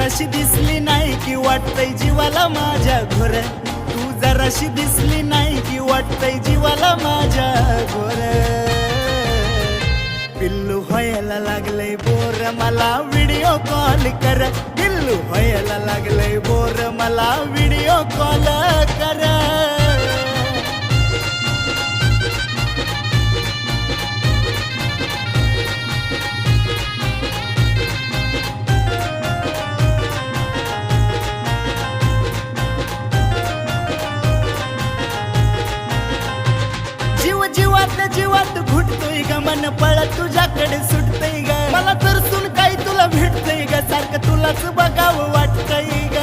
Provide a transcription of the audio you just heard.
जराशी दिसली नाही की वाटतंय जीवाला माझ्या घोर, तू जराशी दिसली नाही की वाटतंय जीवाला माझ्या घोर. पिल्लू व्हायला लागलंय बोर मला व्हिडिओ कॉल कर, पिल्लू व्हायला लागलंय बोर मला व्हिडिओ कॉल कर. जीव जीवातल्या जीवात घुटतोय ग मन पळत तुझ्याकडे सुटतंय ग, मला तर सुन काही तुला भेटतंय ग, सारखं तुलाच बघावं वाटतंय ग.